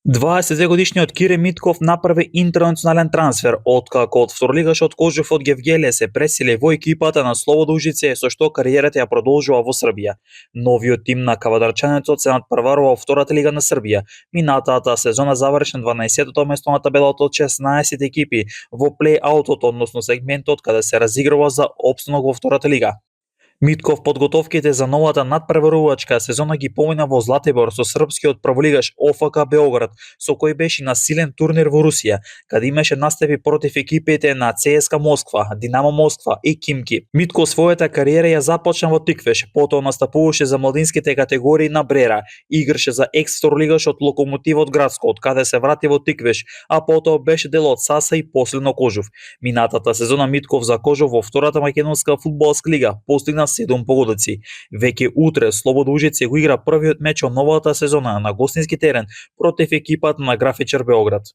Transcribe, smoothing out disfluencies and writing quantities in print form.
22-годишниот Кире Митков направи интернационален трансфер, откако од второлигашот Кожев од Гевгелие се пресели во екипата на Слобода Ужице, со што кариерата ја продолжува во Србија. Новиот тим на кавадарчанецот се надпреварува во втората лига на Србија. Минатата сезона заврши на 12-тото место на табелата од 16 екипи во плей-аутот, односно сегментот каде се разигрува за опстанок во втората лига. Митков подготовките за новата надпреварувачка сезона ги помина во Златибор со српскиот прволигаш ОФК Београд, со кој беше на силен турнир во Русија, каде имаше настапи против екипите на ЦСКА Москва, Динамо Москва и Химки. Митков својата кариера ја започна во Тиквеш, потоа настапуваше за младинските категории на Брера, играше за екс-второлигашот Локомотивот Градско, од каде се врати во Тиквеш, а потоа беше дел од САСА и последно Кожов. Минатата сезона Митков за Кожов во втората македонска фудбалска лига постигна 7 погодици. Веќе утре Слобода Ужице го игра првиот меч од новата сезона на гостински терен против екипата на Графичар Београд.